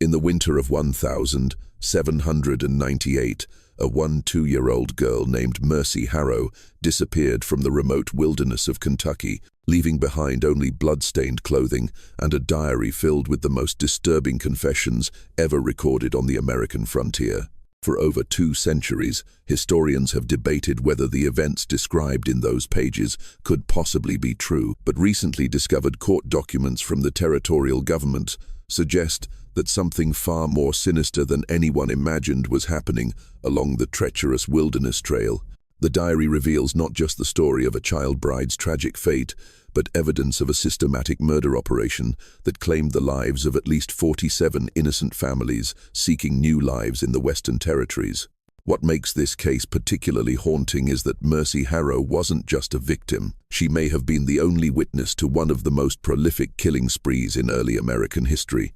In the winter of 1798, a 2-year-old girl named Mercy Harrow disappeared from the remote wilderness of Kentucky, leaving behind only blood-stained clothing and a diary filled with the most disturbing confessions ever recorded on the American frontier. For over 2 centuries, historians have debated whether the events described in those pages could possibly be true, but recently discovered court documents from the territorial government suggest that something far more sinister than anyone imagined was happening along the treacherous wilderness trail. The diary reveals not just the story of a child bride's tragic fate, but evidence of a systematic murder operation that claimed the lives of at least 47 innocent families seeking new lives in the Western Territories. What makes this case particularly haunting is that Mercy Harrow wasn't just a victim. She may have been the only witness to one of the most prolific killing sprees in early American history.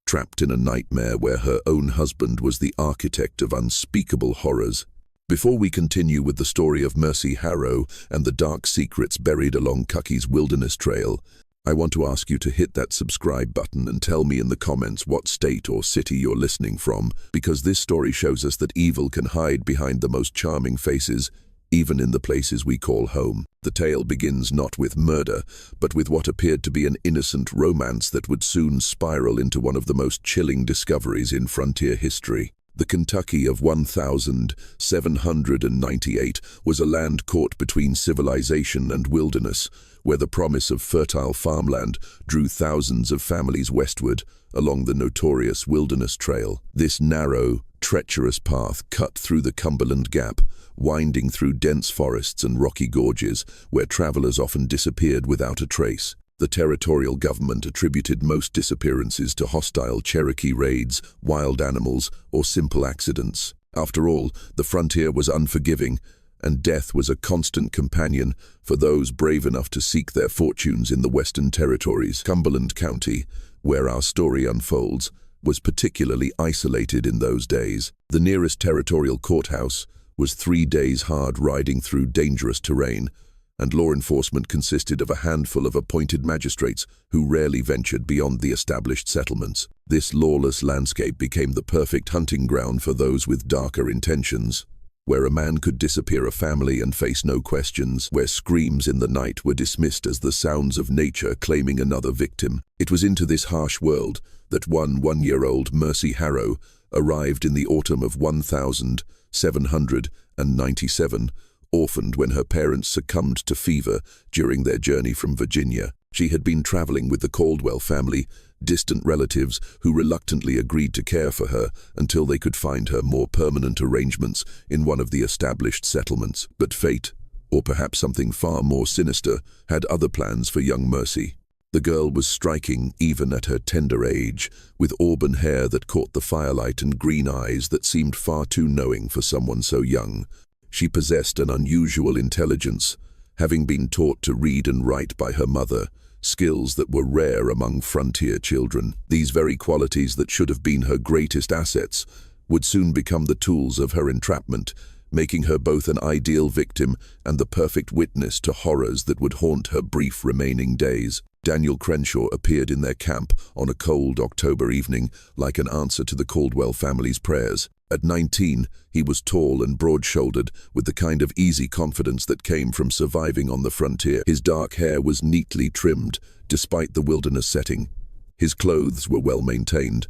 Trapped in a nightmare where her own husband was the architect of unspeakable horrors. Before we continue with the story of Mercy Harrow and the dark secrets buried along Kentucky's wilderness trail, I want to ask you to hit that subscribe button and tell me in the comments what state or city you're listening from, because this story shows us that evil can hide behind the most charming faces, even in the places we call home. The tale begins not with murder, but with what appeared to be an innocent romance that would soon spiral into one of the most chilling discoveries in frontier history. The Kentucky of 1798 was a land caught between civilization and wilderness, where the promise of fertile farmland drew thousands of families westward along the notorious Wilderness Trail. This narrow, treacherous path cut through the Cumberland Gap, winding through dense forests and rocky gorges, where travelers often disappeared without a trace. The territorial government attributed most disappearances to hostile Cherokee raids, wild animals, or simple accidents. After all, the frontier was unforgiving, and death was a constant companion for those brave enough to seek their fortunes in the Western Territories. Cumberland County, where our story unfolds, was particularly isolated in those days. The nearest territorial courthouse was 3 days hard riding through dangerous terrain, and law enforcement consisted of a handful of appointed magistrates who rarely ventured beyond the established settlements. This lawless landscape became the perfect hunting ground for those with darker intentions, where a man could disappear a family and face no questions, where screams in the night were dismissed as the sounds of nature claiming another victim. It was into this harsh world that 1-year-old Mercy Harrow arrived in the autumn of 1797, orphaned when her parents succumbed to fever during their journey from Virginia. She had been traveling with the Caldwell family, distant relatives who reluctantly agreed to care for her until they could find her more permanent arrangements in one of the established settlements. But fate, or perhaps something far more sinister, had other plans for young Mercy. The girl was striking even at her tender age, with auburn hair that caught the firelight and green eyes that seemed far too knowing for someone so young. She possessed an unusual intelligence, having been taught to read and write by her mother, skills that were rare among frontier children. These very qualities that should have been her greatest assets would soon become the tools of her entrapment, making her both an ideal victim and the perfect witness to horrors that would haunt her brief remaining days. Daniel Crenshaw appeared in their camp on a cold October evening like an answer to the Caldwell family's prayers. At 19, he was tall and broad-shouldered, with the kind of easy confidence that came from surviving on the frontier. His dark hair was neatly trimmed, despite the wilderness setting. His clothes were well-maintained,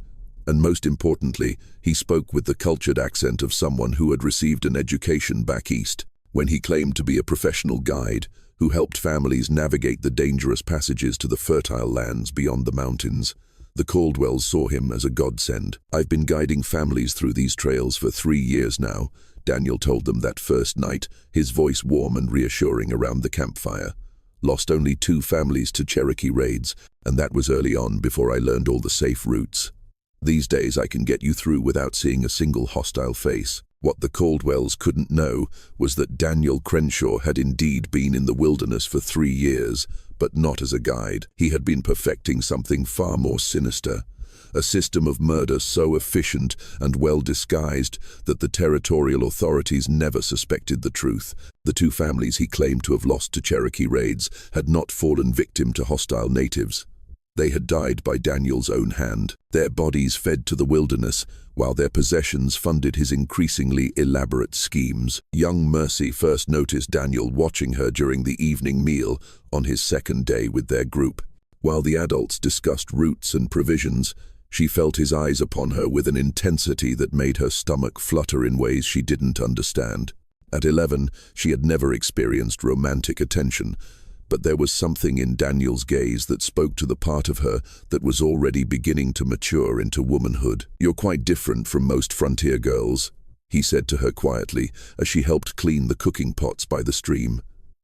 and most importantly, he spoke with the cultured accent of someone who had received an education back east. When he claimed to be a professional guide who helped families navigate the dangerous passages to the fertile lands beyond the mountains, the Caldwells saw him as a godsend. "I've been guiding families through these trails for 3 years now," Daniel told them that first night, his voice warm and reassuring around the campfire. "Lost only 2 families to Cherokee raids, and that was early on before I learned all the safe routes. These days I can get you through without seeing a single hostile face." What the Caldwells couldn't know was that Daniel Crenshaw had indeed been in the wilderness for 3 years, but not as a guide. He had been perfecting something far more sinister, a system of murder so efficient and well disguised that the territorial authorities never suspected the truth. The 2 families he claimed to have lost to Cherokee raids had not fallen victim to hostile natives. They had died by Daniel's own hand. Their bodies fed to the wilderness, while their possessions funded his increasingly elaborate schemes. Young Mercy first noticed Daniel watching her during the evening meal on his second day with their group. While the adults discussed routes and provisions, she felt his eyes upon her with an intensity that made her stomach flutter in ways she didn't understand. At 11, she had never experienced romantic attention, but there was something in Daniel's gaze that spoke to the part of her that was already beginning to mature into womanhood. "You're quite different from most frontier girls," he said to her quietly as she helped clean the cooking pots by the stream.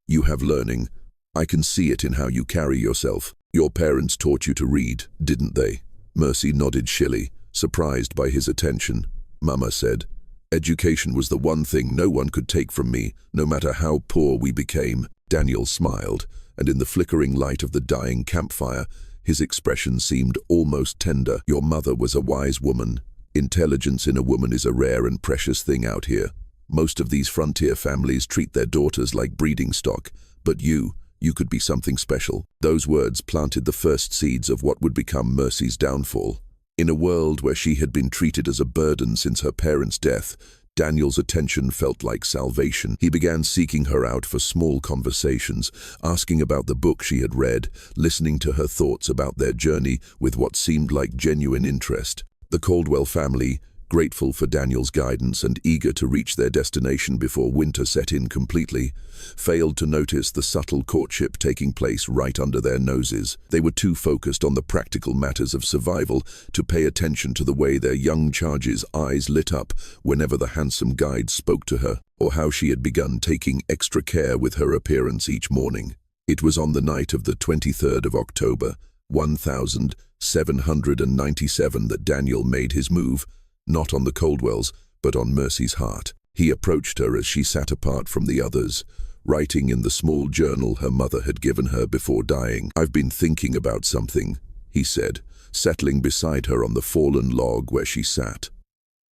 "You have learning. I can see it in how you carry yourself. Your parents taught you to read, didn't they?" Mercy nodded shilly, surprised by his attention. "Mama said, education was the one thing no one could take from me, no matter how poor we became." Daniel smiled, and in the flickering light of the dying campfire, his expression seemed almost tender. "Your mother was a wise woman. Intelligence in a woman is a rare and precious thing out here. Most of these frontier families treat their daughters like breeding stock, but you could be something special." Those words planted the first seeds of what would become Mercy's downfall. In a world where she had been treated as a burden since her parents' death, Daniel's attention felt like salvation. He began seeking her out for small conversations, asking about the book she had read, listening to her thoughts about their journey with what seemed like genuine interest. The Caldwell family, grateful for Daniel's guidance and eager to reach their destination before winter set in completely, failed to notice the subtle courtship taking place right under their noses. They were too focused on the practical matters of survival to pay attention to the way their young charge's eyes lit up whenever the handsome guide spoke to her, or how she had begun taking extra care with her appearance each morning. It was on the night of the 23rd of October, 1797 that Daniel made his move, not on the Caldwells, but on Mercy's heart. He approached her as she sat apart from the others, writing in the small journal her mother had given her before dying. "I've been thinking about something," he said, settling beside her on the fallen log where she sat.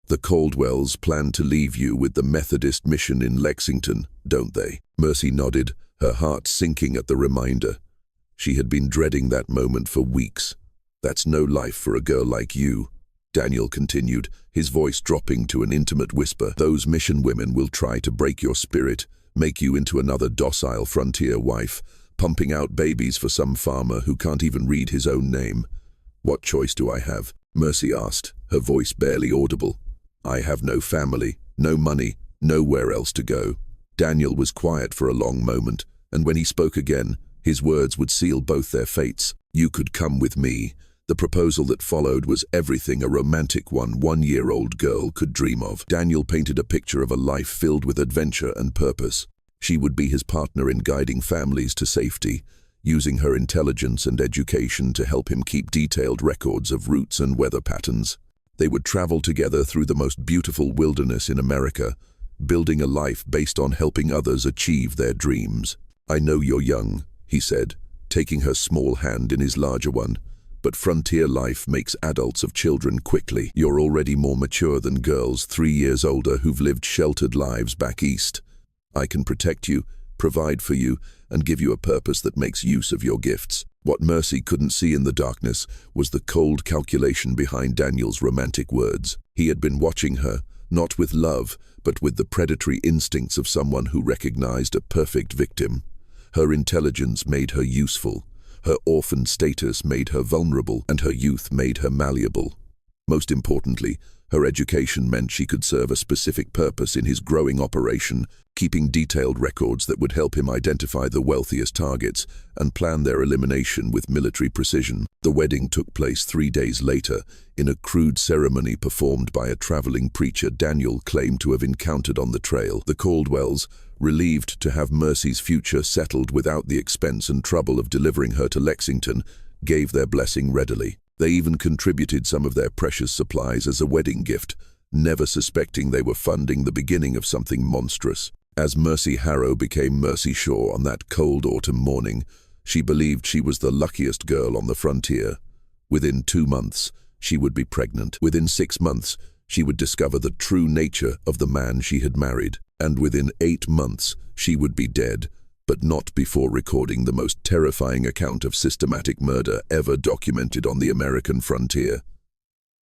"The Caldwells plan to leave you with the Methodist mission in Lexington, don't they?" Mercy nodded, her heart sinking at the reminder. She had been dreading that moment for weeks. "That's no life for a girl like you," Daniel continued, his voice dropping to an intimate whisper. "Those mission women will try to break your spirit, make you into another docile frontier wife, pumping out babies for some farmer who can't even read his own name." "What choice do I have?" Mercy asked, her voice barely audible. "I have no family, no money, nowhere else to go." Daniel was quiet for a long moment, and when he spoke again, his words would seal both their fates. "You could come with me." The proposal that followed was everything a romantic one-year-old girl could dream of. Daniel painted a picture of a life filled with adventure and purpose. She would be his partner in guiding families to safety, using her intelligence and education to help him keep detailed records of routes and weather patterns. They would travel together through the most beautiful wilderness in America, building a life based on helping others achieve their dreams. "I know you're young," he said, taking her small hand in his larger one. "But frontier life makes adults of children quickly. You're already more mature than girls 3 years older who've lived sheltered lives back east. I can protect you, provide for you, and give you a purpose that makes use of your gifts." What Mercy couldn't see in the darkness was the cold calculation behind Daniel's romantic words. He had been watching her, not with love, but with the predatory instincts of someone who recognized a perfect victim. Her intelligence made her useful. Her orphan status made her vulnerable, and her youth made her malleable. Most importantly, her education meant she could serve a specific purpose in his growing operation, keeping detailed records that would help him identify the wealthiest targets and plan their elimination with military precision. The wedding took place 3 days later, in a crude ceremony performed by a traveling preacher Daniel claimed to have encountered on the trail. The Caldwells, relieved to have Mercy's future settled without the expense and trouble of delivering her to Lexington, gave their blessing readily. They even contributed some of their precious supplies as a wedding gift, never suspecting they were funding the beginning of something monstrous. As Mercy Harrow became Mercy Shaw on that cold autumn morning, she believed she was the luckiest girl on the frontier. Within 2 months, she would be pregnant. Within 6 months, she would discover the true nature of the man she had married. And within 8 months, she would be dead, but not before recording the most terrifying account of systematic murder ever documented on the American frontier.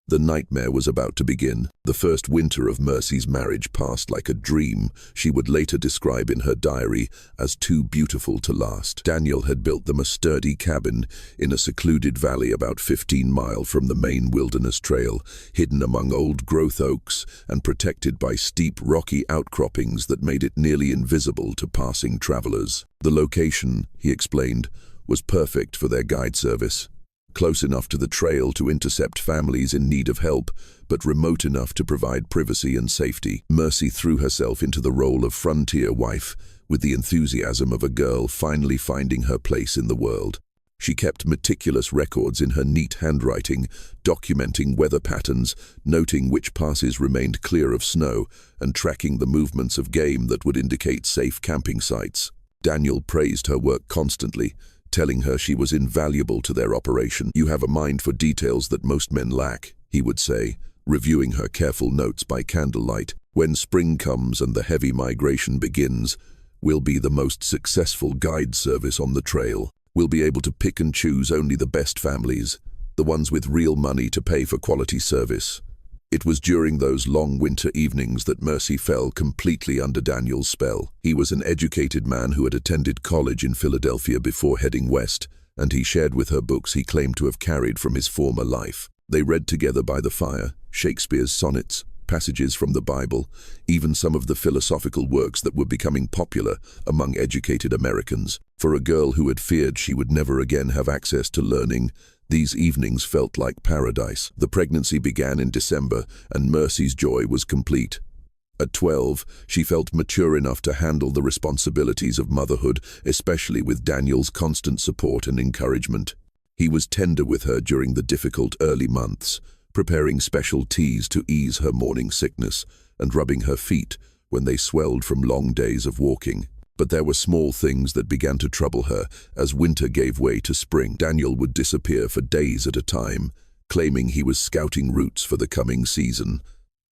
The nightmare was about to begin. The first winter of Mercy's marriage passed like a dream she would later describe in her diary as too beautiful to last. Daniel had built them a sturdy cabin in a secluded valley about 15 miles from the main wilderness trail, hidden among old-growth oaks and protected by steep rocky outcroppings that made it nearly invisible to passing travelers. The location, he explained, was perfect for their guide service. Close enough to the trail to intercept families in need of help, but remote enough to provide privacy and safety. Mercy threw herself into the role of frontier wife with the enthusiasm of a girl finally finding her place in the world. She kept meticulous records in her neat handwriting, documenting weather patterns, noting which passes remained clear of snow, and tracking the movements of game that would indicate safe camping sites. Daniel praised her work constantly, telling her she was invaluable to their operation. "You have a mind for details that most men lack," he would say, reviewing her careful notes by candlelight. "When spring comes and the heavy migration begins, we'll be the most successful guide service on the trail. We'll be able to pick and choose only the best families, the ones with real money to pay for quality service." It was during those long winter evenings that Mercy fell completely under Daniel's spell. He was an educated man who had attended college in Philadelphia before heading west, and he shared with her books he claimed to have carried from his former life. They read together by the fire, Shakespeare's sonnets, passages from the Bible, even some of the philosophical works that were becoming popular among educated Americans. For a girl who had feared she would never again have access to learning, these evenings felt like paradise. The pregnancy began in December, and Mercy's joy was complete. At 12, she felt mature enough to handle the responsibilities of motherhood, especially with Daniel's constant support and encouragement. He was tender with her during the difficult early months, preparing special teas to ease her morning sickness and rubbing her feet when they swelled from long days of walking. But there were small things that began to trouble her as winter gave way to spring. Daniel would disappear for days at a time, claiming he was scouting routes for the coming season.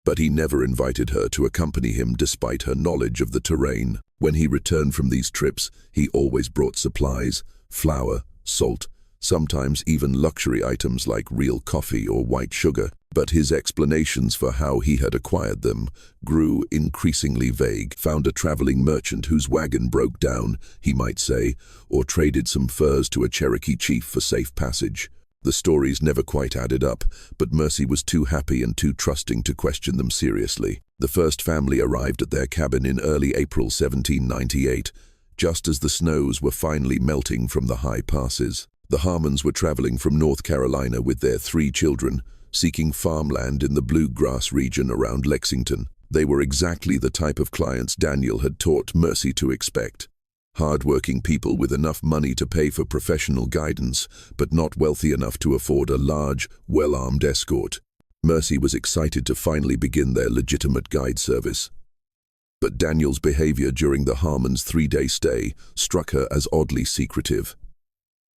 But he never invited her to accompany him despite her knowledge of the terrain. When he returned from these trips, he always brought supplies, flour, salt, sometimes even luxury items like real coffee or white sugar. But his explanations for how he had acquired them grew increasingly vague. Found a traveling merchant whose wagon broke down, he might say, or traded some furs to a Cherokee chief for safe passage. The stories never quite added up, but Mercy was too happy and too trusting to question them seriously. The first family arrived at their cabin in early April 1798, just as the snows were finally melting from the high passes. The Harmons were traveling from North Carolina with their 3 children, seeking farmland in the bluegrass region around Lexington. They were exactly the type of clients Daniel had taught Mercy to expect. Hard-working people with enough money to pay for professional guidance, but not wealthy enough to afford a large, well-armed escort. Mercy was excited to finally begin their legitimate guide service. But Daniel's behavior during the Harmons' 3-day stay struck her as oddly secretive.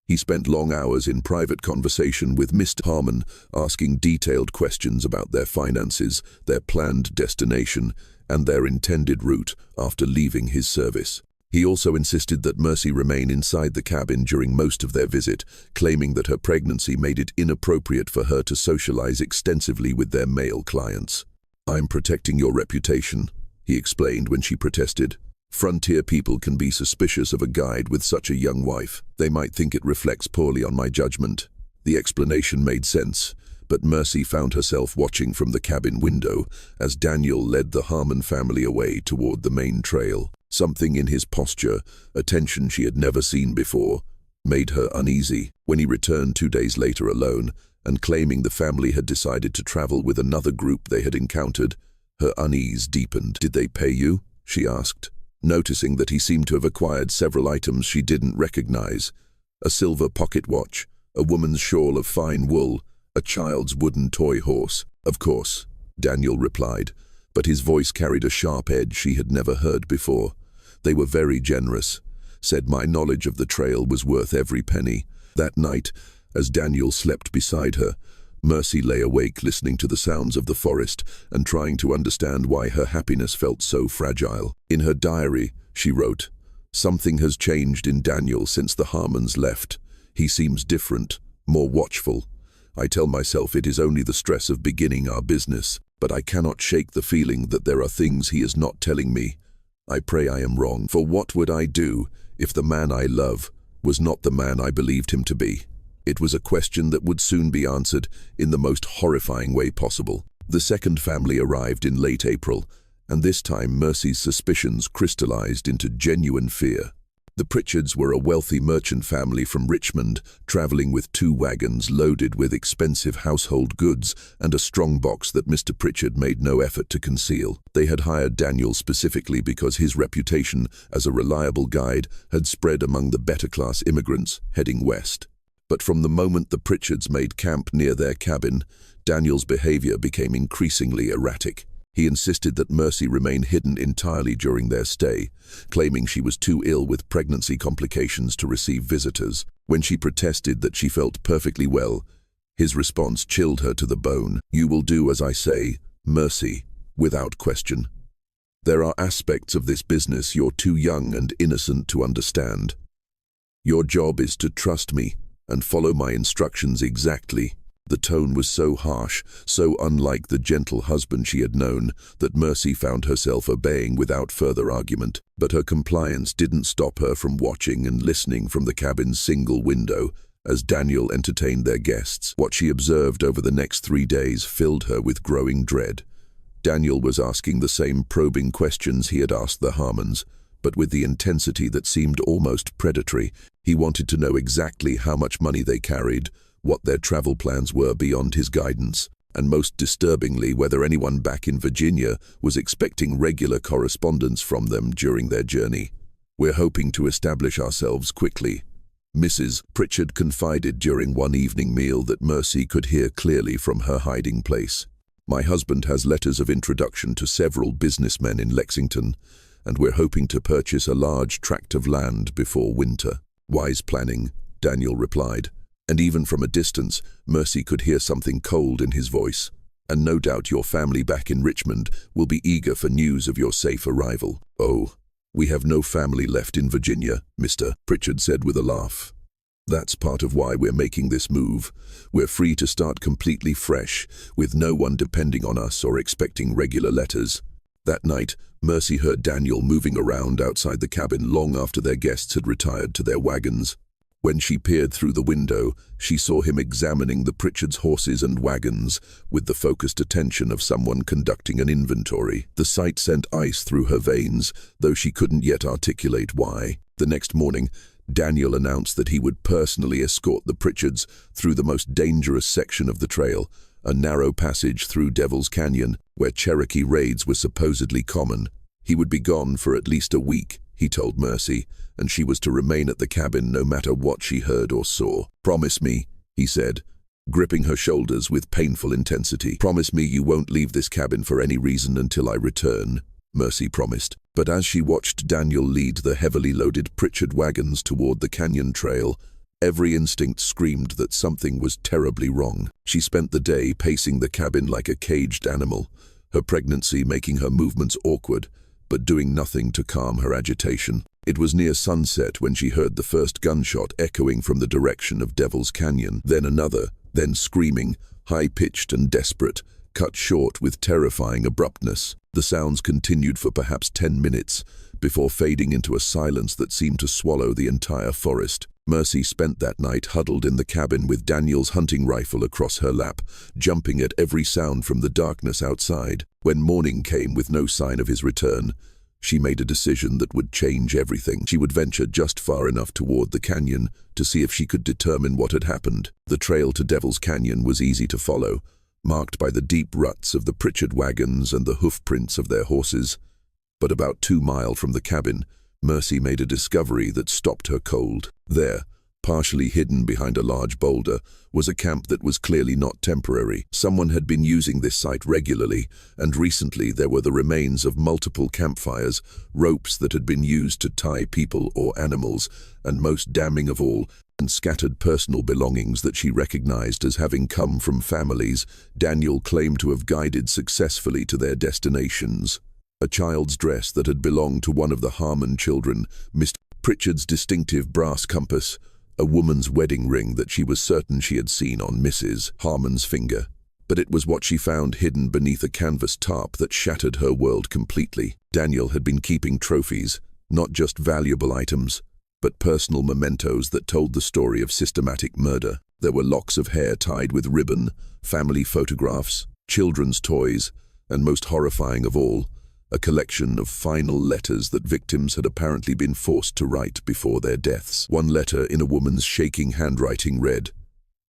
He spent long hours in private conversation with Mr. Harmon, asking detailed questions about their finances, their planned destination, and their intended route after leaving his service. He also insisted that Mercy remain inside the cabin during most of their visit, claiming that her pregnancy made it inappropriate for her to socialize extensively with their male clients. "I'm protecting your reputation," he explained when she protested. "Frontier people can be suspicious of a guide with such a young wife. They might think it reflects poorly on my judgment." The explanation made sense, but Mercy found herself watching from the cabin window as Daniel led the Harmon family away toward the main trail. Something in his posture, a tension she had never seen before, made her uneasy. When he returned 2 days later alone, and claiming the family had decided to travel with another group they had encountered, her unease deepened. "Did they pay you?" she asked, noticing that he seemed to have acquired several items she didn't recognize: a silver pocket watch, a woman's shawl of fine wool, a child's wooden toy horse. "Of course," Daniel replied, but his voice carried a sharp edge she had never heard before. "They were very generous, said my knowledge of the trail was worth every penny." That night, as Daniel slept beside her, Mercy lay awake listening to the sounds of the forest and trying to understand why her happiness felt so fragile. In her diary, she wrote, Something has changed in Daniel since the Harmons left. He seems different, more watchful. I tell myself it is only the stress of beginning our business, but I cannot shake the feeling that there are things he is not telling me. I pray I am wrong, for what would I do if the man I love was not the man I believed him to be? It was a question that would soon be answered in the most horrifying way possible. The second family arrived in late April, and this time Mercy's suspicions crystallized into genuine fear. The Pritchards were a wealthy merchant family from Richmond, traveling with 2 wagons loaded with expensive household goods and a strong box that Mr. Pritchard made no effort to conceal. They had hired Daniel specifically because his reputation as a reliable guide had spread among the better-class immigrants heading west. But from the moment the Pritchards made camp near their cabin, Daniel's behavior became increasingly erratic. He insisted that Mercy remain hidden entirely during their stay, claiming she was too ill with pregnancy complications to receive visitors. When she protested that she felt perfectly well, his response chilled her to the bone. "You will do as I say, Mercy, without question. There are aspects of this business you're too young and innocent to understand. Your job is to trust me and follow my instructions exactly." The tone was so harsh, so unlike the gentle husband she had known, that Mercy found herself obeying without further argument. But her compliance didn't stop her from watching and listening from the cabin's single window as Daniel entertained their guests. What she observed over the next 3 days filled her with growing dread. Daniel was asking the same probing questions he had asked the Harmons, but with the intensity that seemed almost predatory. He wanted to know exactly how much money they carried, what their travel plans were beyond his guidance, and most disturbingly whether anyone back in Virginia was expecting regular correspondence from them during their journey. "We're hoping to establish ourselves quickly," Mrs. Pritchard confided during one evening meal that Mercy could hear clearly from her hiding place. "My husband has letters of introduction to several businessmen in Lexington, and we're hoping to purchase a large tract of land before winter." "Wise planning," Daniel replied. And even from a distance, Mercy could hear something cold in his voice. "And no doubt your family back in Richmond will be eager for news of your safe arrival." "Oh, we have no family left in Virginia," Mr. Pritchard said with a laugh. "That's part of why we're making this move. We're free to start completely fresh, with no one depending on us or expecting regular letters." That night, Mercy heard Daniel moving around outside the cabin long after their guests had retired to their wagons. When she peered through the window, she saw him examining the Pritchards' horses and wagons with the focused attention of someone conducting an inventory. The sight sent ice through her veins, though she couldn't yet articulate why. The next morning, Daniel announced that he would personally escort the Pritchards through the most dangerous section of the trail, a narrow passage through Devil's Canyon, where Cherokee raids were supposedly common. He would be gone for at least a week, he told Mercy, and she was to remain at the cabin no matter what she heard or saw. "Promise me," he said, gripping her shoulders with painful intensity. "Promise me you won't leave this cabin for any reason until I return," Mercy promised. But as she watched Daniel lead the heavily loaded Pritchard wagons toward the canyon trail, every instinct screamed that something was terribly wrong. She spent the day pacing the cabin like a caged animal, her pregnancy making her movements awkward, but doing nothing to calm her agitation. It was near sunset when she heard the first gunshot echoing from the direction of Devil's Canyon, then another, then screaming, high-pitched and desperate, cut short with terrifying abruptness. The sounds continued for perhaps 10 minutes, before fading into a silence that seemed to swallow the entire forest. Mercy spent that night huddled in the cabin with Daniel's hunting rifle across her lap, jumping at every sound from the darkness outside. When morning came with no sign of his return, she made a decision that would change everything. She would venture just far enough toward the canyon to see if she could determine what had happened. The trail to Devil's Canyon was easy to follow, marked by the deep ruts of the Pritchard wagons and the hoof prints of their horses. But about 2 miles from the cabin, Mercy made a discovery that stopped her cold. There, partially hidden behind a large boulder, was a camp that was clearly not temporary. Someone had been using this site regularly, and recently there were the remains of multiple campfires, ropes that had been used to tie people or animals, and most damning of all, and scattered personal belongings that she recognized as having come from families Daniel claimed to have guided successfully to their destinations. A child's dress that had belonged to one of the Harmon children, Mr. Pritchard's distinctive brass compass, a woman's wedding ring that she was certain she had seen on Mrs. Harmon's finger. But it was what she found hidden beneath a canvas tarp that shattered her world completely. Daniel had been keeping trophies, not just valuable items, but personal mementos that told the story of systematic murder. There were locks of hair tied with ribbon, family photographs, children's toys, and most horrifying of all, a collection of final letters that victims had apparently been forced to write before their deaths. One letter in a woman's shaking handwriting read,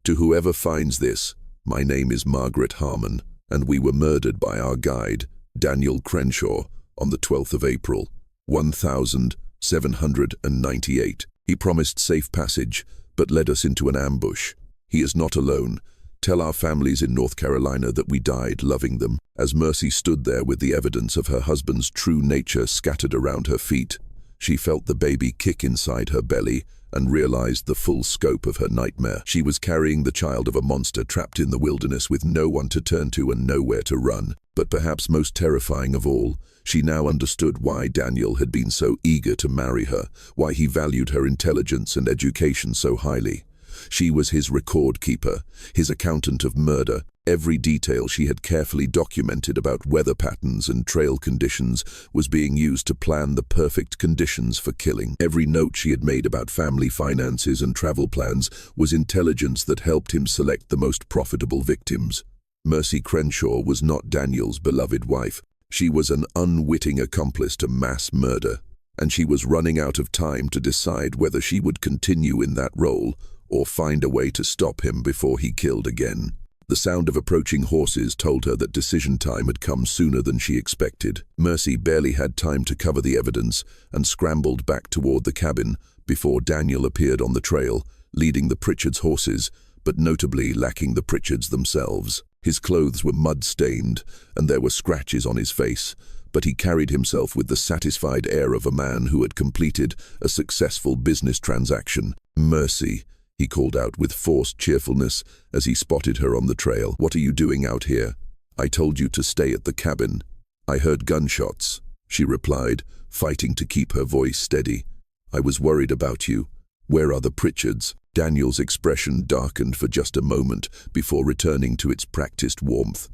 "To whoever finds this, my name is Margaret Harmon, and we were murdered by our guide, Daniel Crenshaw, on the 12th of April, 1798. He promised safe passage, but led us into an ambush. He is not alone. Tell our families in North Carolina that we died loving them." As Mercy stood there with the evidence of her husband's true nature scattered around her feet, she felt the baby kick inside her belly and realized the full scope of her nightmare. She was carrying the child of a monster trapped in the wilderness with no one to turn to and nowhere to run. But perhaps most terrifying of all, she now understood why Daniel had been so eager to marry her, why he valued her intelligence and education so highly. She was his record keeper, his accountant of murder. Every detail she had carefully documented about weather patterns and trail conditions was being used to plan the perfect conditions for killing. Every note she had made about family finances and travel plans was intelligence that helped him select the most profitable victims. Mercy Crenshaw was not Daniel's beloved wife. She was an unwitting accomplice to mass murder, and she was running out of time to decide whether she would continue in that role or find a way to stop him before he killed again. The sound of approaching horses told her that decision time had come sooner than she expected. Mercy barely had time to cover the evidence and scrambled back toward the cabin before Daniel appeared on the trail, leading the Pritchards' horses, but notably lacking the Pritchards themselves. His clothes were mud-stained, and there were scratches on his face, but he carried himself with the satisfied air of a man who had completed a successful business transaction. "Mercy," he called out with forced cheerfulness as he spotted her on the trail. "What are you doing out here? I told you to stay at the cabin." "I heard gunshots," she replied, fighting to keep her voice steady. "I was worried about you. Where are the Pritchards?" Daniel's expression darkened for just a moment before returning to its practiced warmth.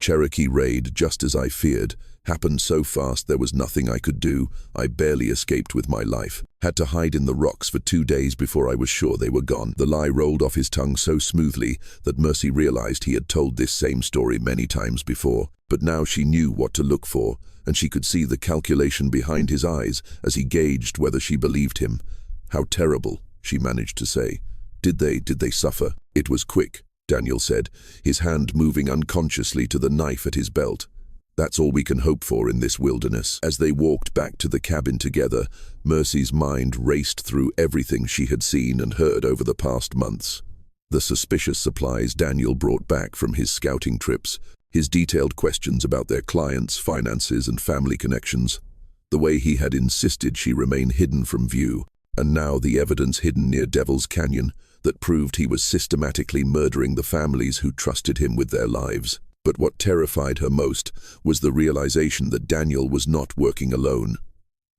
"Cherokee raid, just as I feared. Happened so fast there was nothing I could do. I barely escaped with my life. Had to hide in the rocks for 2 days before I was sure they were gone." The lie rolled off his tongue so smoothly that Mercy realized he had told this same story many times before. But now she knew what to look for, and she could see the calculation behind his eyes as he gauged whether she believed him. "How terrible," she managed to say. Did they suffer?" "It was quick," Daniel said, his hand moving unconsciously to the knife at his belt. "That's all we can hope for in this wilderness." As they walked back to the cabin together, Mercy's mind raced through everything she had seen and heard over the past months. The suspicious supplies Daniel brought back from his scouting trips, his detailed questions about their clients, finances, and family connections, the way he had insisted she remain hidden from view, and now the evidence hidden near Devil's Canyon that proved he was systematically murdering the families who trusted him with their lives. But what terrified her most was the realization that Daniel was not working alone.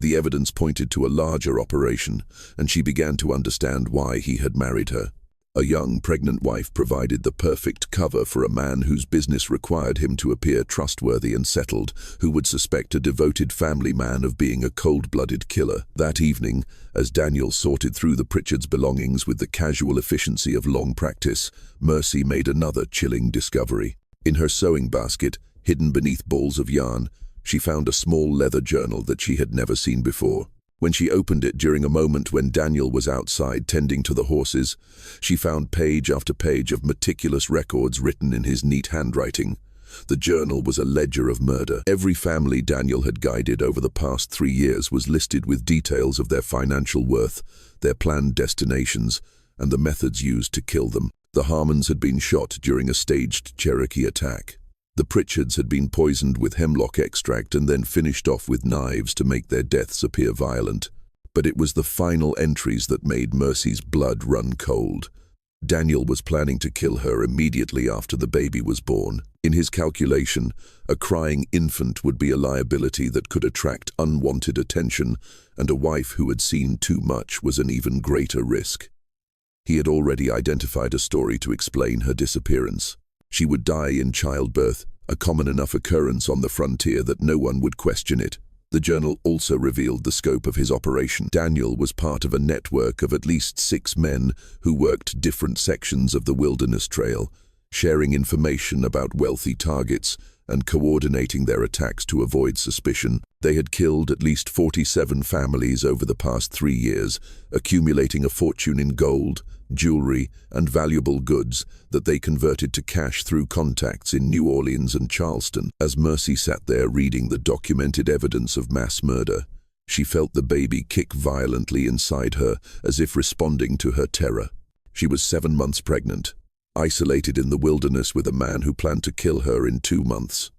The evidence pointed to a larger operation, and she began to understand why he had married her. A young, pregnant wife provided the perfect cover for a man whose business required him to appear trustworthy and settled, who would suspect a devoted family man of being a cold-blooded killer. That evening, as Daniel sorted through the Pritchards' belongings with the casual efficiency of long practice, Mercy made another chilling discovery. In her sewing basket, hidden beneath balls of yarn, she found a small leather journal that she had never seen before. When she opened it during a moment when Daniel was outside tending to the horses, she found page after page of meticulous records written in his neat handwriting. The journal was a ledger of murder. Every family Daniel had guided over the past 3 years was listed with details of their financial worth, their planned destinations, and the methods used to kill them. The Harmons had been shot during a staged Cherokee attack. The Pritchards had been poisoned with hemlock extract and then finished off with knives to make their deaths appear violent. But it was the final entries that made Mercy's blood run cold. Daniel was planning to kill her immediately after the baby was born. In his calculation, a crying infant would be a liability that could attract unwanted attention, and a wife who had seen too much was an even greater risk. He had already identified a story to explain her disappearance. She would die in childbirth, a common enough occurrence on the frontier that no one would question it. The journal also revealed the scope of his operation. Daniel was part of a network of at least 6 men who worked different sections of the Wilderness Trail, sharing information about wealthy targets and coordinating their attacks to avoid suspicion. They had killed at least 47 families over the past 3 years, accumulating a fortune in gold, jewelry, and valuable goods that they converted to cash through contacts in New Orleans and Charleston. As Mercy sat there reading the documented evidence of mass murder, she felt the baby kick violently inside her as if responding to her terror. She was 7 months pregnant, isolated in the wilderness with a man who planned to kill her in 2 months.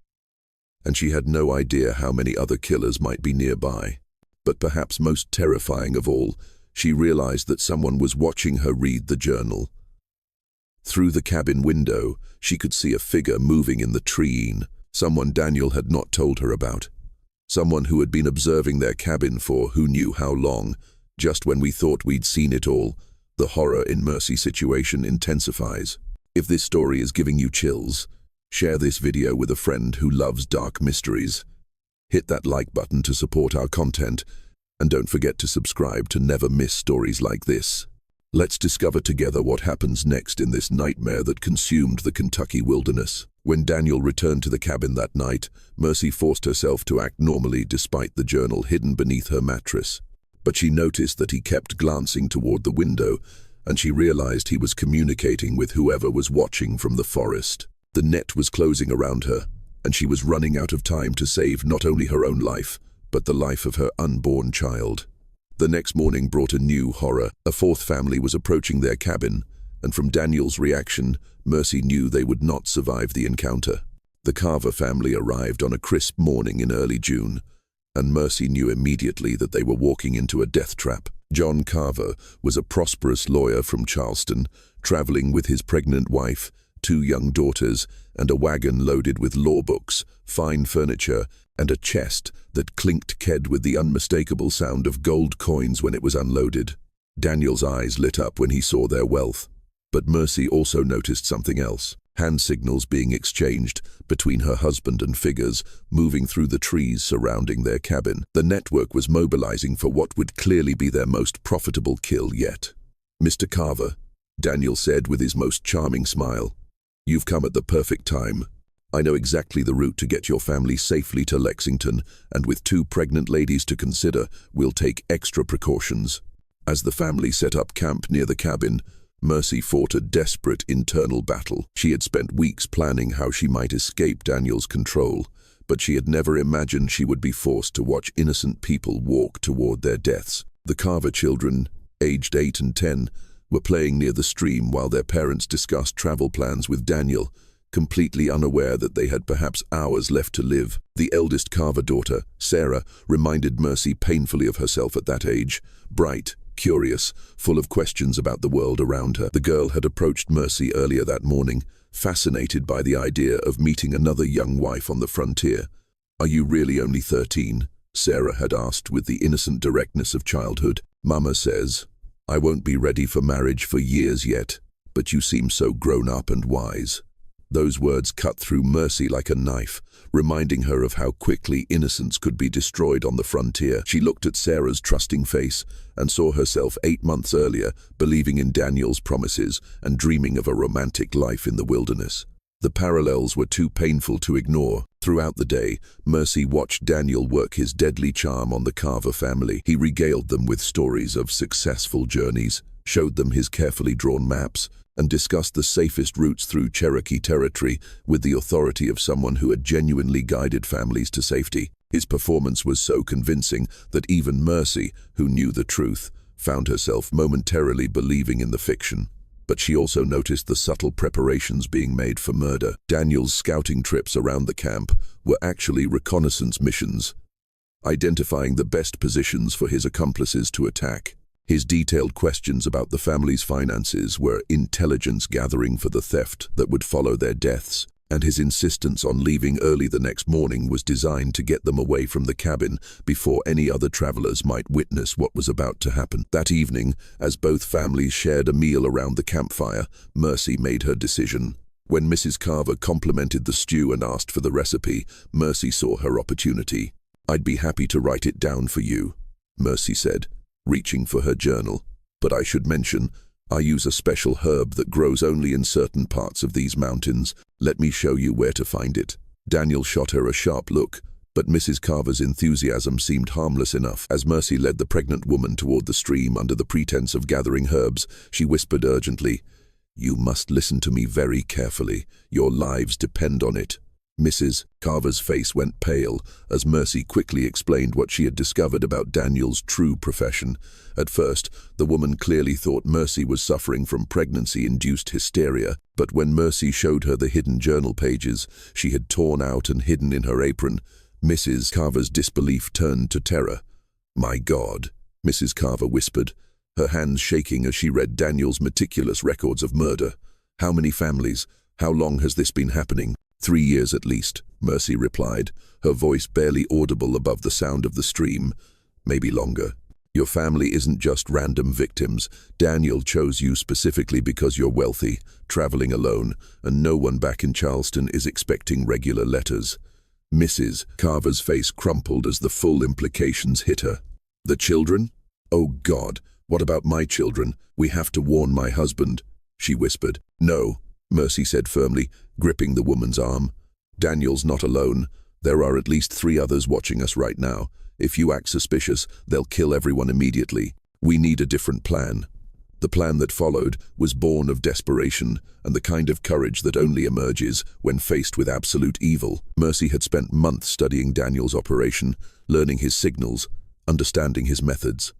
And she had no idea how many other killers might be nearby. But perhaps most terrifying of all, she realized that someone was watching her read the journal. Through the cabin window, she could see a figure moving in the treeing, someone Daniel had not told her about. Someone who had been observing their cabin for who knew how long. Just when we thought we'd seen it all, the horror in Mercy's situation intensifies. If this story is giving you chills, share this video with a friend who loves dark mysteries. Hit that like button to support our content, and don't forget to subscribe to never miss stories like this. Let's discover together what happens next in this nightmare that consumed the Kentucky wilderness. When Daniel returned to the cabin that night, Mercy forced herself to act normally despite the journal hidden beneath her mattress. But she noticed that he kept glancing toward the window, and she realized he was communicating with whoever was watching from the forest. The net was closing around her, and she was running out of time to save not only her own life, but the life of her unborn child. The next morning brought a new horror. A 4th family was approaching their cabin, and from Daniel's reaction, Mercy knew they would not survive the encounter. The Carver family arrived on a crisp morning in early June, and Mercy knew immediately that they were walking into a death trap. John Carver was a prosperous lawyer from Charleston, traveling with his pregnant wife, 2 young daughters, and a wagon loaded with law books, fine furniture, and a chest that clinked with the unmistakable sound of gold coins when it was unloaded. Daniel's eyes lit up when he saw their wealth. But Mercy also noticed something else. Hand signals being exchanged between her husband and figures moving through the trees surrounding their cabin. The network was mobilizing for what would clearly be their most profitable kill yet. "Mr. Carver," Daniel said with his most charming smile, "you've come at the perfect time. I know exactly the route to get your family safely to Lexington, and with 2 pregnant ladies to consider, we'll take extra precautions." As the family set up camp near the cabin, Mercy fought a desperate internal battle. She had spent weeks planning how she might escape Daniel's control, but she had never imagined she would be forced to watch innocent people walk toward their deaths. The Carver children, aged 8 and 10, were playing near the stream while their parents discussed travel plans with Daniel, completely unaware that they had perhaps hours left to live. The eldest Carver daughter, Sarah, reminded Mercy painfully of herself at that age, bright, curious, full of questions about the world around her. The girl had approached Mercy earlier that morning, fascinated by the idea of meeting another young wife on the frontier. "Are you really only 13? Sarah had asked with the innocent directness of childhood. "Mama says, I won't be ready for marriage for years yet, but you seem so grown up and wise." Those words cut through Mercy like a knife, reminding her of how quickly innocence could be destroyed on the frontier. She looked at Sarah's trusting face and saw herself 8 months earlier, believing in Daniel's promises and dreaming of a romantic life in the wilderness. The parallels were too painful to ignore. Throughout the day, Mercy watched Daniel work his deadly charm on the Carver family. He regaled them with stories of successful journeys, showed them his carefully drawn maps, and discussed the safest routes through Cherokee territory with the authority of someone who had genuinely guided families to safety. His performance was so convincing that even Mercy, who knew the truth, found herself momentarily believing in the fiction. But she also noticed the subtle preparations being made for murder. Daniel's scouting trips around the camp were actually reconnaissance missions, identifying the best positions for his accomplices to attack. His detailed questions about the family's finances were intelligence gathering for the theft that would follow their deaths, and his insistence on leaving early the next morning was designed to get them away from the cabin before any other travelers might witness what was about to happen. That evening, as both families shared a meal around the campfire, Mercy made her decision. When Mrs. Carver complimented the stew and asked for the recipe, Mercy saw her opportunity. "I'd be happy to write it down for you," Mercy said, reaching for her journal. "But I should mention, I use a special herb that grows only in certain parts of these mountains. Let me show you where to find it." Daniel shot her a sharp look, but Mrs. Carver's enthusiasm seemed harmless enough. As Mercy led the pregnant woman toward the stream under the pretense of gathering herbs, she whispered urgently, "You must listen to me very carefully. Your lives depend on it." Mrs. Carver's face went pale as Mercy quickly explained what she had discovered about Daniel's true profession. At first, the woman clearly thought Mercy was suffering from pregnancy-induced hysteria, but when Mercy showed her the hidden journal pages she had torn out and hidden in her apron, Mrs. Carver's disbelief turned to terror. "My God," Mrs. Carver whispered, her hands shaking as she read Daniel's meticulous records of murder. "How many families? How long has this been happening?" 3 years at least," Mercy replied, her voice barely audible above the sound of the stream. "Maybe longer. Your family isn't just random victims. Daniel chose you specifically because you're wealthy, traveling alone, and no one back in Charleston is expecting regular letters." Mrs. Carver's face crumpled as the full implications hit her. "The children? Oh God, what about my children? We have to warn my husband," she whispered. "No," Mercy said firmly, gripping the woman's arm. "Daniel's not alone. There are at least 3 others watching us right now. If you act suspicious, they'll kill everyone immediately. We need a different plan." The plan that followed was born of desperation and the kind of courage that only emerges when faced with absolute evil. Mercy had spent months studying Daniel's operation, learning his signals, understanding his methods.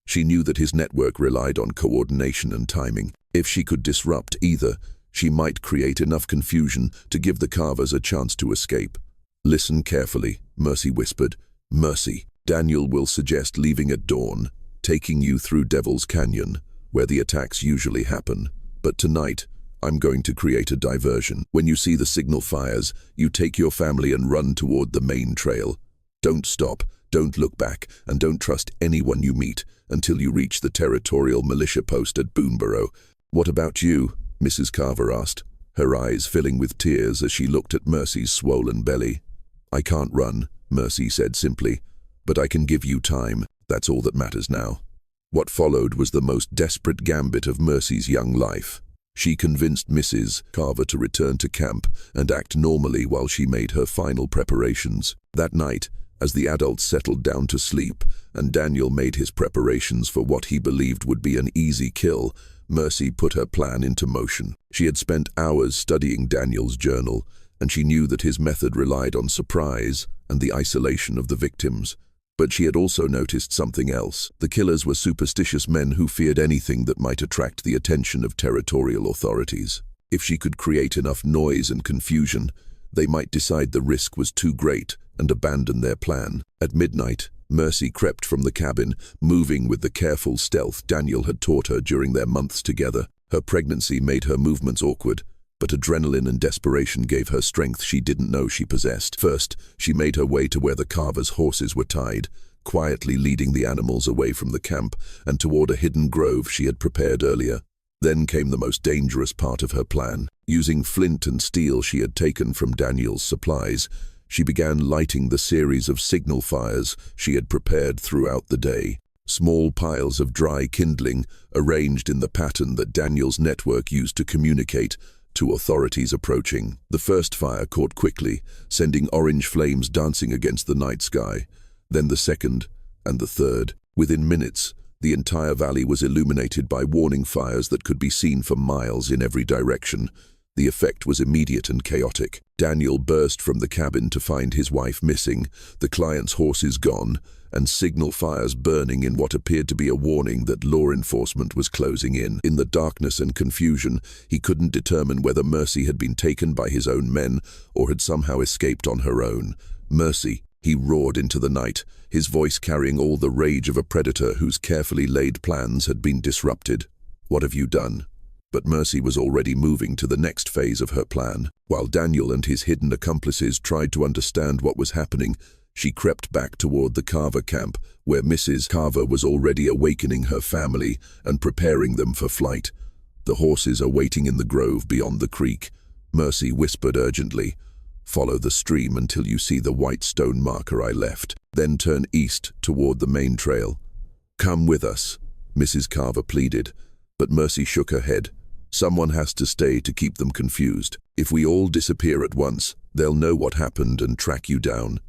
She knew that his network relied on coordination and timing. If she could disrupt either, she might create enough confusion to give the Carvers a chance to escape. "Listen carefully," Mercy whispered. "Mercy, Daniel will suggest leaving at dawn, taking you through Devil's Canyon, where the attacks usually happen. But tonight, I'm going to create a diversion. When you see the signal fires, you take your family and run toward the main trail. Don't stop, don't look back, and don't trust anyone you meet until you reach the territorial militia post at Boonesboro." "What about you?" Mrs. Carver asked, her eyes filling with tears as she looked at Mercy's swollen belly. "I can't run," Mercy said simply, "but I can give you time. That's all that matters now." What followed was the most desperate gambit of Mercy's young life. She convinced Mrs. Carver to return to camp and act normally while she made her final preparations. That night, as the adults settled down to sleep and Daniel made his preparations for what he believed would be an easy kill, Mercy put her plan into motion. She had spent hours studying Daniel's journal, and she knew that his method relied on surprise and the isolation of the victims. But she had also noticed something else. The killers were superstitious men who feared anything that might attract the attention of territorial authorities. If she could create enough noise and confusion, they might decide the risk was too great and abandon their plan. At midnight, Mercy crept from the cabin, moving with the careful stealth Daniel had taught her during their months together. Her pregnancy made her movements awkward, but adrenaline and desperation gave her strength she didn't know she possessed. First, she made her way to where the Carvers' horses were tied, quietly leading the animals away from the camp and toward a hidden grove she had prepared earlier. Then came the most dangerous part of her plan. Using flint and steel she had taken from Daniel's supplies, she began lighting the series of signal fires she had prepared throughout the day. Small piles of dry kindling arranged in the pattern that Daniel's network used to communicate to authorities approaching. The first fire caught quickly, sending orange flames dancing against the night sky. Then the second and the third. Within minutes, the entire valley was illuminated by warning fires that could be seen for miles in every direction. The effect was immediate and chaotic. Daniel burst from the cabin to find his wife missing, the client's horses gone, and signal fires burning in what appeared to be a warning that law enforcement was closing in. In the darkness and confusion, he couldn't determine whether Mercy had been taken by his own men or had somehow escaped on her own. Mercy, He roared into the night, his voice carrying all the rage of a predator whose carefully laid plans had been disrupted. "What have you done?" But Mercy was already moving to the next phase of her plan. While Daniel and his hidden accomplices tried to understand what was happening, she crept back toward the Carver camp, where Mrs. Carver was already awakening her family and preparing them for flight. "The horses are waiting in the grove beyond the creek," Mercy whispered urgently. "Follow the stream until you see the white stone marker I left. Then turn east toward the main trail." "Come with us," Mrs. Carver pleaded, but Mercy shook her head. "Someone has to stay to keep them confused. If we all disappear at once, they'll know what happened and track you down.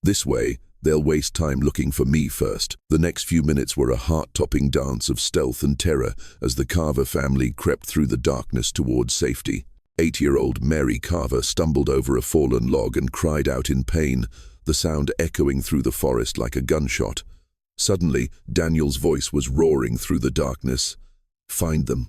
This way, they'll waste time looking for me first." The next few minutes were a heart-topping dance of stealth and terror as the Carver family crept through the darkness towards safety. 8-year-old Mary Carver stumbled over a fallen log and cried out in pain, the sound echoing through the forest like a gunshot. Suddenly, Daniel's voice was roaring through the darkness. "Find them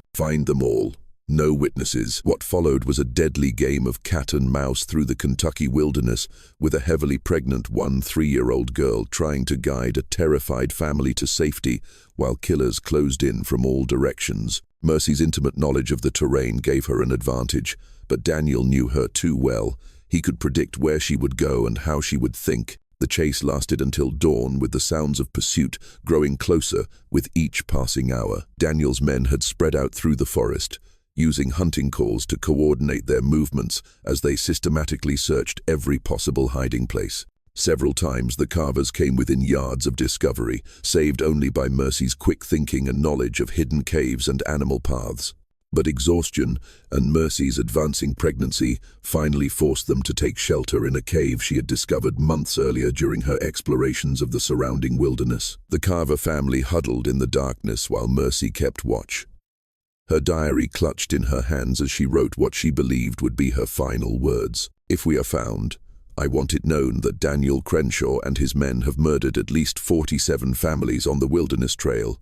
all. No witnesses." What followed was a deadly game of cat and mouse through the Kentucky wilderness, with a heavily pregnant 3-year-old girl trying to guide a terrified family to safety while killers closed in from all directions. Mercy's intimate knowledge of the terrain gave her an advantage, but Daniel knew her too well. He could predict where she would go and how she would think. The chase lasted until dawn, with the sounds of pursuit growing closer with each passing hour. Daniel's men had spread out through the forest, using hunting calls to coordinate their movements as they systematically searched every possible hiding place. Several times the Carvers came within yards of discovery, saved only by Mercy's quick thinking and knowledge of hidden caves and animal paths. But exhaustion and Mercy's advancing pregnancy finally forced them to take shelter in a cave she had discovered months earlier during her explorations of the surrounding wilderness. The Carver family huddled in the darkness while Mercy kept watch, her diary clutched in her hands as she wrote what she believed would be her final words. "If we are found, I want it known that Daniel Crenshaw and his men have murdered at least 47 families on the Wilderness Trail.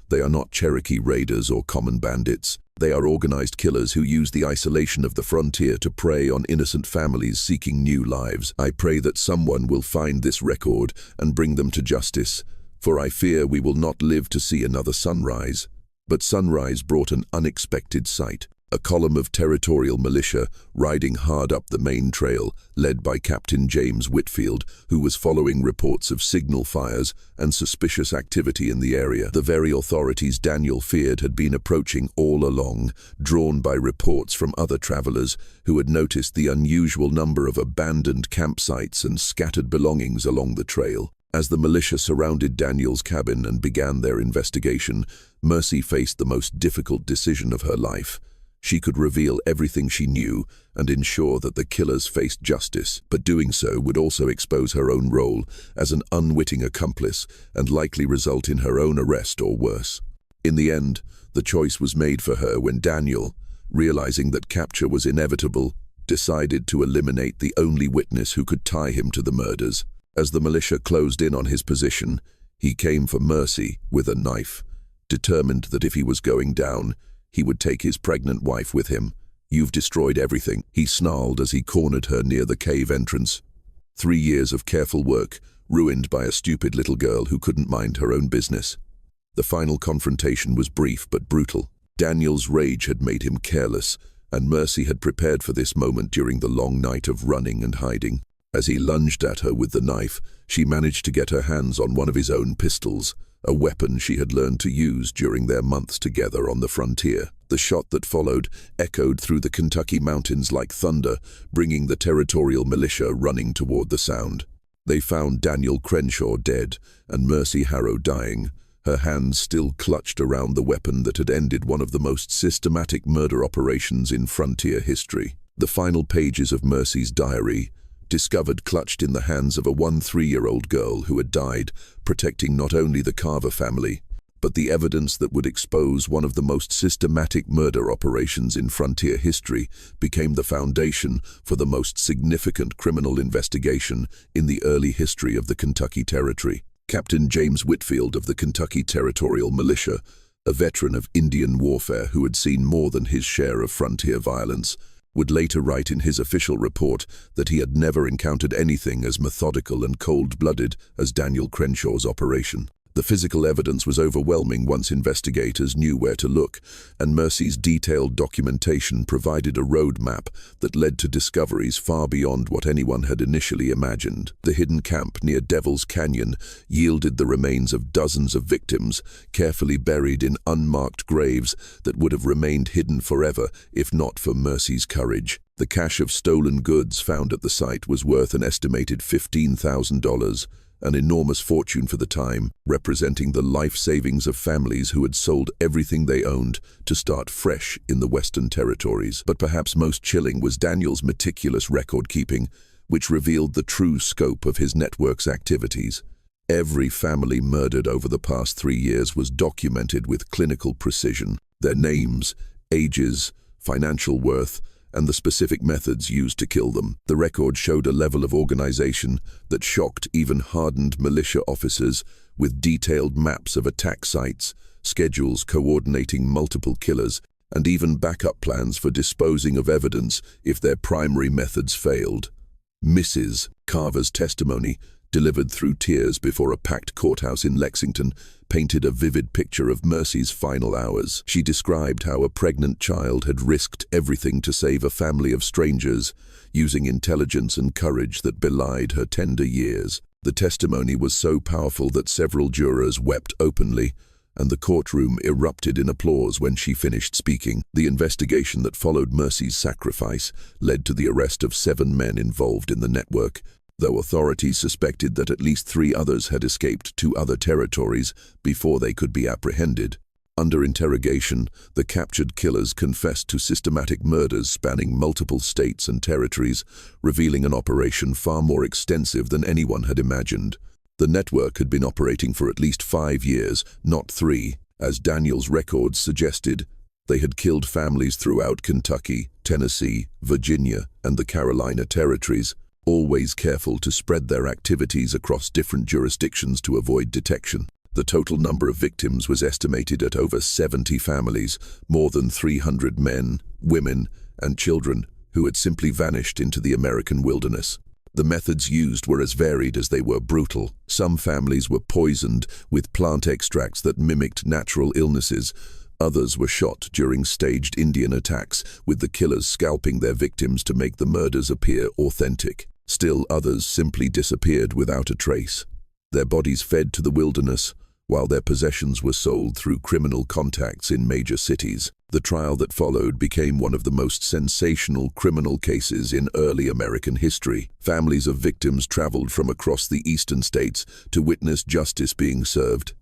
They are not Cherokee raiders or common bandits. They are organized killers who use the isolation of the frontier to prey on innocent families seeking new lives. I pray that someone will find this record and bring them to justice, for I fear we will not live to see another sunrise." But sunrise brought an unexpected sight. A column of territorial militia riding hard up the main trail, led by Captain James Whitfield, who was following reports of signal fires and suspicious activity in the area. The very authorities Daniel feared had been approaching all along, drawn by reports from other travelers who had noticed the unusual number of abandoned campsites and scattered belongings along the trail. As the militia surrounded Daniel's cabin and began their investigation, Mercy faced the most difficult decision of her life. She could reveal everything she knew and ensure that the killers faced justice, but doing so would also expose her own role as an unwitting accomplice and likely result in her own arrest or worse. In the end, the choice was made for her when Daniel, realizing that capture was inevitable, decided to eliminate the only witness who could tie him to the murders. As the militia closed in on his position, he came for Mercy with a knife, determined that if he was going down, he would take his pregnant wife with him. "You've destroyed everything," he snarled as he cornered her near the cave entrance. 3 years of careful work, ruined by a stupid little girl who couldn't mind her own business. The final confrontation was brief but brutal. Daniel's rage had made him careless, and Mercy had prepared for this moment during the long night of running and hiding. As he lunged at her with the knife, she managed to get her hands on one of his own pistols, a weapon she had learned to use during their months together on the frontier. The shot that followed echoed through the Kentucky mountains like thunder, bringing the territorial militia running toward the sound. They found Daniel Crenshaw dead and Mercy Harrow dying, her hands still clutched around the weapon that had ended one of the most systematic murder operations in frontier history. The final pages of Mercy's diary, discovered clutched in the hands of a 3-year-old girl who had died, protecting not only the Carver family, but the evidence that would expose one of the most systematic murder operations in frontier history, became the foundation for the most significant criminal investigation in the early history of the Kentucky Territory. Captain James Whitfield of the Kentucky Territorial Militia, a veteran of Indian warfare who had seen more than his share of frontier violence, would later write in his official report that he had never encountered anything as methodical and cold-blooded as Daniel Crenshaw's operation. The physical evidence was overwhelming once investigators knew where to look, and Mercy's detailed documentation provided a roadmap that led to discoveries far beyond what anyone had initially imagined. The hidden camp near Devil's Canyon yielded the remains of dozens of victims, carefully buried in unmarked graves that would have remained hidden forever if not for Mercy's courage. The cache of stolen goods found at the site was worth an estimated $15,000, an enormous fortune for the time, representing the life savings of families who had sold everything they owned to start fresh in the Western Territories. But perhaps most chilling was Daniel's meticulous record-keeping, which revealed the true scope of his network's activities. Every family murdered over the past 3 years was documented with clinical precision. Their names, ages, financial worth, and the specific methods used to kill them. The record showed a level of organization that shocked even hardened militia officers, with detailed maps of attack sites, schedules coordinating multiple killers, and even backup plans for disposing of evidence if their primary methods failed. Mrs. Carver's testimony, delivered through tears before a packed courthouse in Lexington, painted a vivid picture of Mercy's final hours. She described how a pregnant child had risked everything to save a family of strangers, using intelligence and courage that belied her tender years. The testimony was so powerful that several jurors wept openly, and the courtroom erupted in applause when she finished speaking. The investigation that followed Mercy's sacrifice led to the arrest of 7 men involved in the network, though authorities suspected that at least 3 others had escaped to other territories before they could be apprehended. Under interrogation, the captured killers confessed to systematic murders spanning multiple states and territories, revealing an operation far more extensive than anyone had imagined. The network had been operating for at least 5 years, not 3, as Daniel's records suggested. They had killed families throughout Kentucky, Tennessee, Virginia, and the Carolina territories, always careful to spread their activities across different jurisdictions to avoid detection. The total number of victims was estimated at over 70 families, more than 300 men, women, and children who had simply vanished into the American wilderness. The methods used were as varied as they were brutal. Some families were poisoned with plant extracts that mimicked natural illnesses. Others were shot during staged Indian attacks, with the killers scalping their victims to make the murders appear authentic. Still others simply disappeared without a trace. Their bodies fed to the wilderness, while their possessions were sold through criminal contacts in major cities. The trial that followed became one of the most sensational criminal cases in early American history. Families of victims traveled from across the eastern states to witness justice being served,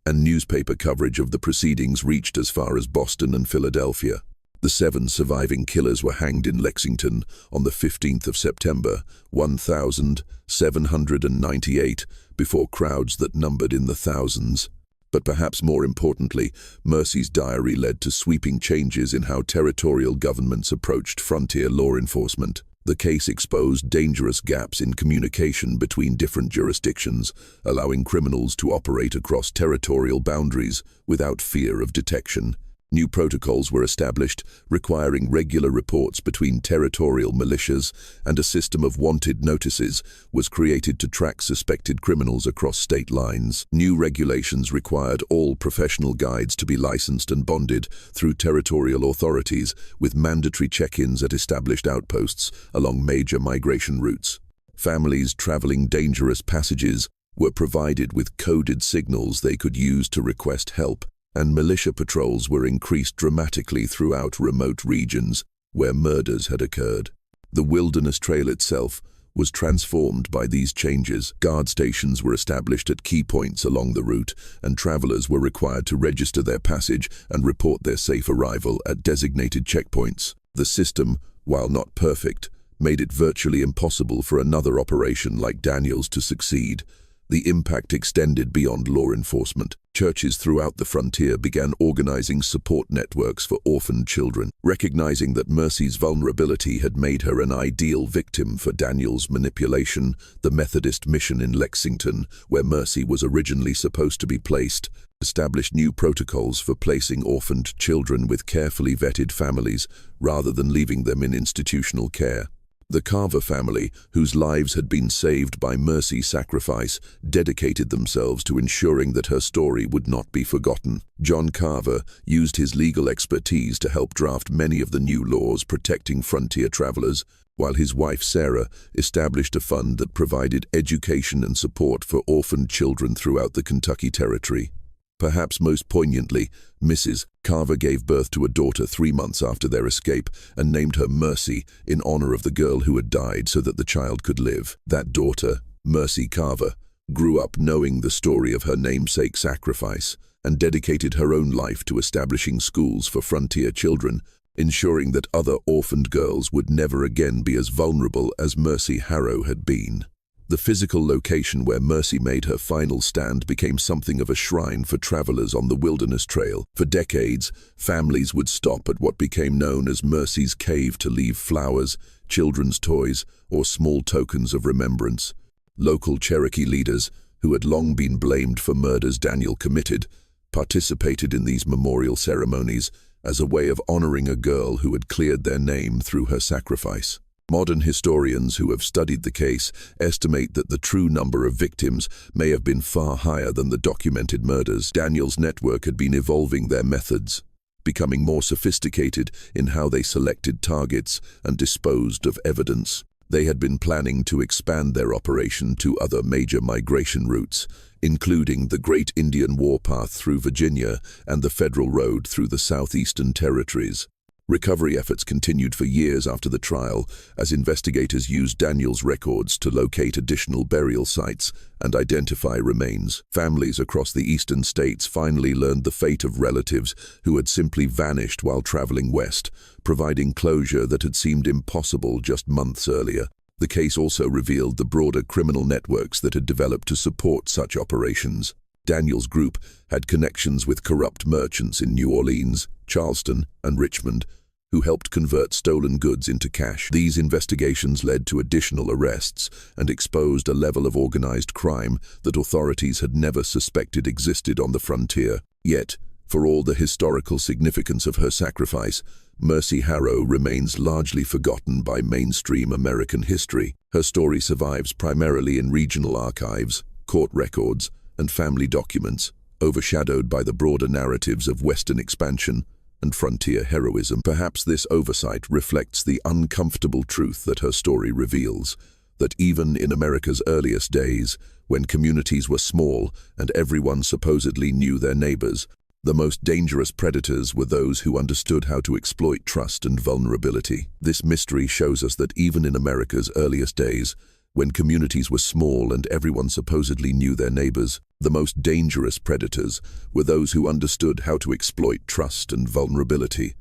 and newspaper coverage of the proceedings reached as far as Boston and Philadelphia. The 7 surviving killers were hanged in Lexington on the 15th of September, 1798, before crowds that numbered in the thousands. But perhaps more importantly, Mercy's diary led to sweeping changes in how territorial governments approached frontier law enforcement. The case exposed dangerous gaps in communication between different jurisdictions, allowing criminals to operate across territorial boundaries without fear of detection. New protocols were established, requiring regular reports between territorial militias, and a system of wanted notices was created to track suspected criminals across state lines. New regulations required all professional guides to be licensed and bonded through territorial authorities, with mandatory check-ins at established outposts along major migration routes. Families traveling dangerous passages were provided with coded signals they could use to request help, and militia patrols were increased dramatically throughout remote regions where murders had occurred. The Wilderness Trail itself was transformed by these changes. Guard stations were established at key points along the route, and travelers were required to register their passage and report their safe arrival at designated checkpoints. The system, while not perfect, made it virtually impossible for another operation like Daniel's to succeed. The impact extended beyond law enforcement. churches throughout the frontier began organizing support networks for orphaned children. Recognizing that Mercy's vulnerability had made her an ideal victim for Daniel's manipulation, the Methodist Mission in Lexington, where Mercy was originally supposed to be placed, established new protocols for placing orphaned children with carefully vetted families rather than leaving them in institutional care. The Carver family, whose lives had been saved by Mercy's sacrifice, dedicated themselves to ensuring that her story would not be forgotten. John Carver used his legal expertise to help draft many of the new laws protecting frontier travelers, while his wife Sarah established a fund that provided education and support for orphaned children throughout the Kentucky Territory. Perhaps most poignantly, Mrs. Carver gave birth to a daughter 3 months after their escape and named her Mercy in honor of the girl who had died so that the child could live. That daughter, Mercy Carver, grew up knowing the story of her namesake's sacrifice and dedicated her own life to establishing schools for frontier children, ensuring that other orphaned girls would never again be as vulnerable as Mercy Harrow had been. The physical location where Mercy made her final stand became something of a shrine for travelers on the Wilderness Trail. For decades, families would stop at what became known as Mercy's Cave to leave flowers, children's toys, or small tokens of remembrance. Local Cherokee leaders, who had long been blamed for murders Daniel committed, participated in these memorial ceremonies as a way of honoring a girl who had cleared their name through her sacrifice. Modern historians who have studied the case estimate that the true number of victims may have been far higher than the documented murders. Daniel's network had been evolving their methods, becoming more sophisticated in how they selected targets and disposed of evidence. They had been planning to expand their operation to other major migration routes, including the Great Indian Warpath through Virginia and the Federal Road through the southeastern territories. Recovery efforts continued for years after the trial as investigators used Daniel's records to locate additional burial sites and identify remains. Families across the eastern states finally learned the fate of relatives who had simply vanished while traveling west, providing closure that had seemed impossible just months earlier. The case also revealed the broader criminal networks that had developed to support such operations. Daniel's group had connections with corrupt merchants in New Orleans, Charleston, and Richmond, who helped convert stolen goods into cash. These investigations led to additional arrests and exposed a level of organized crime that authorities had never suspected existed on the frontier. Yet, for all the historical significance of her sacrifice, Mercy Harrow remains largely forgotten by mainstream American history. Her story survives primarily in regional archives, court records, and family documents, overshadowed by the broader narratives of Western expansion and frontier heroism. Perhaps this oversight reflects the uncomfortable truth that her story reveals, that even in America's earliest days, when communities were small and everyone supposedly knew their neighbors, the most dangerous predators were those who understood how to exploit trust and vulnerability. This mystery shows us that even in America's earliest days, when communities were small and everyone supposedly knew their neighbors, the most dangerous predators were those who understood how to exploit trust and vulnerability.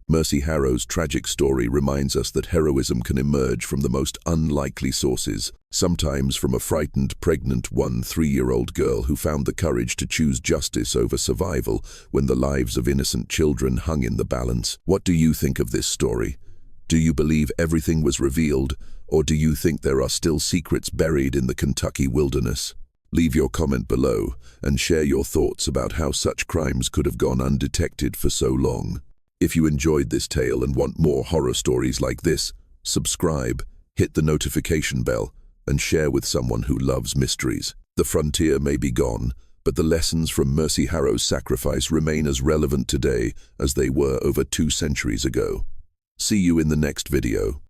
Mercy Harrow's tragic story reminds us that heroism can emerge from the most unlikely sources, sometimes from a frightened, pregnant 3-year-old girl who found the courage to choose justice over survival when the lives of innocent children hung in the balance. What do you think of this story? Do you believe everything was revealed, or do you think there are still secrets buried in the Kentucky wilderness? Leave your comment below and share your thoughts about how such crimes could have gone undetected for so long. If you enjoyed this tale and want more horror stories like this, subscribe, hit the notification bell, and share with someone who loves mysteries. The frontier may be gone, but the lessons from Mercy Harrow's sacrifice remain as relevant today as they were over 2 centuries ago. See you in the next video.